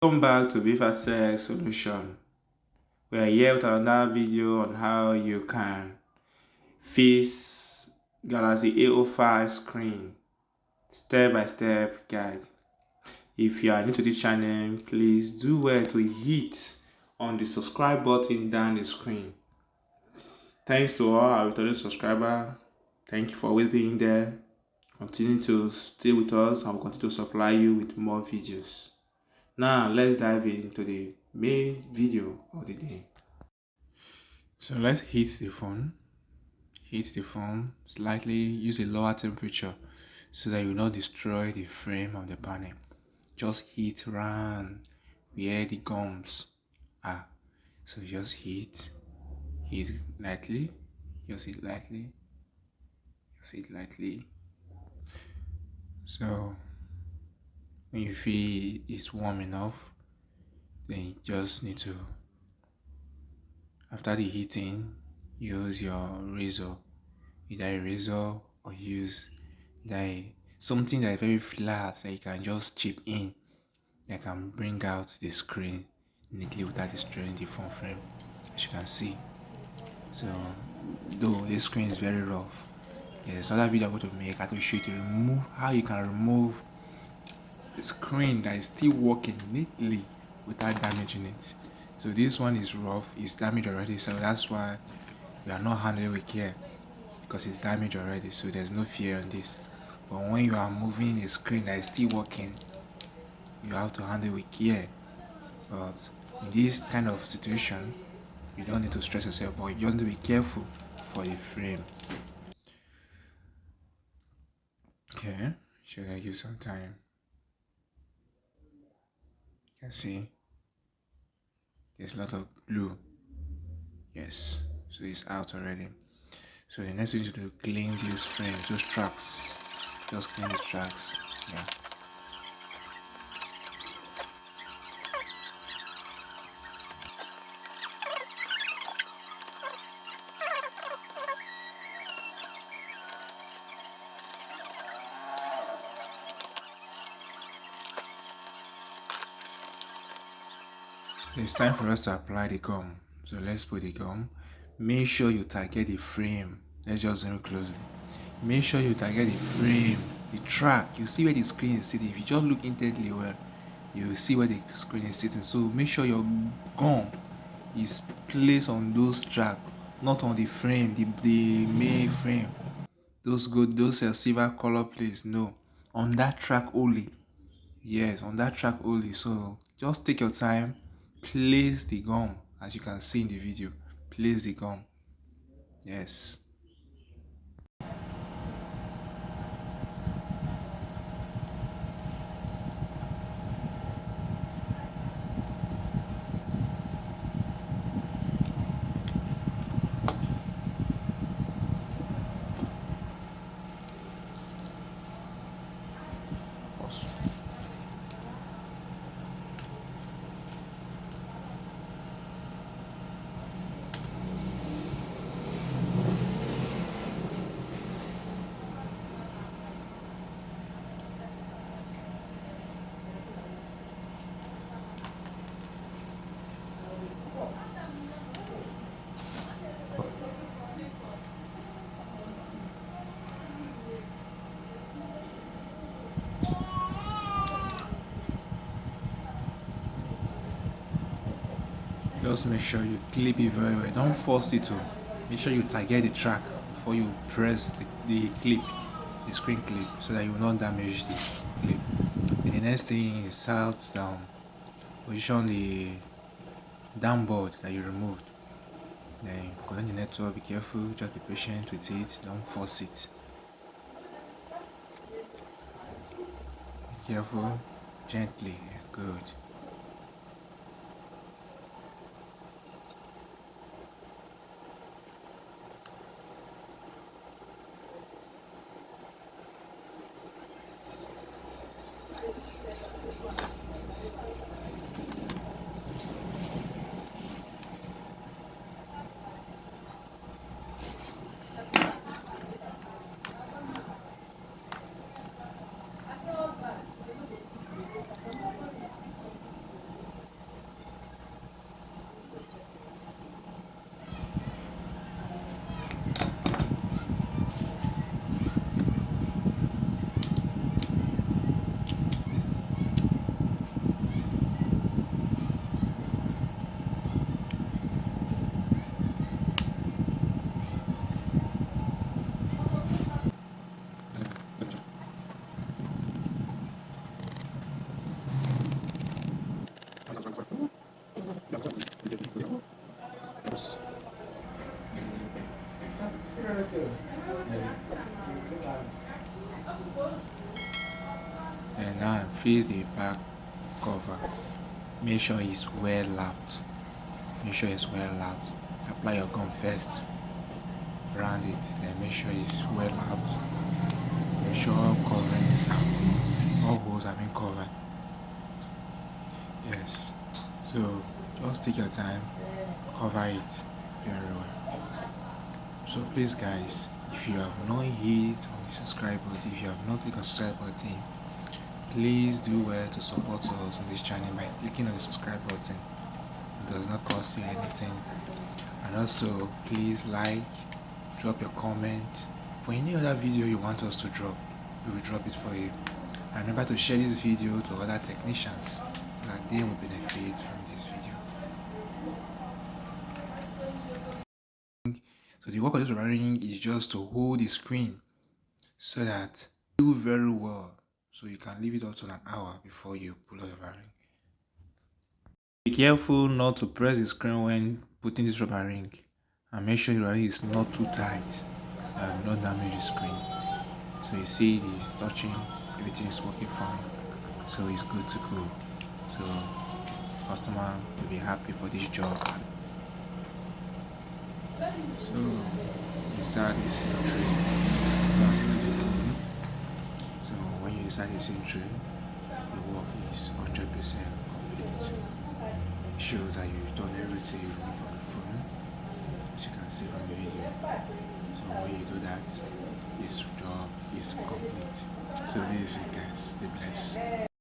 Welcome back to Tech Solution. We are here with another video on how you can fix Galaxy A05 screen. Step-by-step guide. If you are new to this channel, please do well to hit on the subscribe button down the screen. Thanks to all our returning subscribers. Thank you for always being there. Continue to stay with us and we'll continue to supply you with more videos. Now let's dive into the main video of the day. So let's heat the phone slightly, use a lower temperature so that you will not destroy the frame of the panel. Just heat round where the gums are. So just heat lightly, just heat lightly, So when you feel it's warm enough, then you just need to, after the heating, use your razor, either a razor or use something that is very flat that you can just chip in that can bring out the screen neatly without destroying the phone frame, as you can see. So though this screen is very rough, there's another video I'm going to make. I will show you to remove how you can remove the screen that is still working neatly without damaging it. So this one is rough, it's damaged already, so that's why we are not handling with care, because it's damaged already, so there's no fear on this. But when you are moving a screen that is still working, you have to handle with care. But in this kind of situation, you don't need to stress yourself, but you just need to be careful for the frame. Okay, should I give some time? You can see there's a lot of glue. Yes, so it's out already. So the next thing is to clean these frames, those tracks. Just clean these tracks. Yeah. It's time for us to apply the gum. So let's put the gum. Make sure you target the frame. Let's just zoom closely. Make sure you target the frame, the track. You see where the screen is sitting. If you just look intently well, you will see where the screen is sitting. So make sure your gum is placed on those track, not on the frame, the main frame. Those silver color plates. No, on that track only. Yes, on that track only. So just take your time, place the gum, as you can see in the video. Place the gum. Yes. Just make sure you clip it very well. Don't force it to. Make sure you target the track before you press the clip, the screen clip, so that you will not damage the clip. And the next thing is out down. Position the down board that you removed. Then connect the network. Be careful. Just be patient with it. Don't force it. Be careful. Gently. Good. And now face the back cover. Make sure it's well lapped. Make sure it's well lapped. Apply your gum first. Round it. Then make sure it's well lapped. Make sure all coverings, all holes have been covered. Yes. So just take your time. Cover it very well. So please guys, if you have not hit on the subscribe button, if you have not clicked on the subscribe button, please do well to support us on this channel by clicking on the subscribe button. It does not cost you anything. And also please like, drop your comment for any other video you want us to drop. We will drop it for you. And remember to share this video to other technicians so that they will benefit from this video. So the work of this rubber ring is just to hold the screen so that it will do very well. So you can leave it up to an hour before you pull out your rubber ring. Be careful not to press the screen when putting this rubber ring, and make sure the rubber ring is not too tight and not damage the screen. So you see it's touching, everything is working fine, so it's good to go. So customer will be happy for this job. So insert the SIM tray back to the phone. So when you insert the SIM tray, the work is 100% complete. It shows that you've done everything you need from the phone, as you can see from the video. So when you do that, this job is complete. So this is it guys, stay blessed.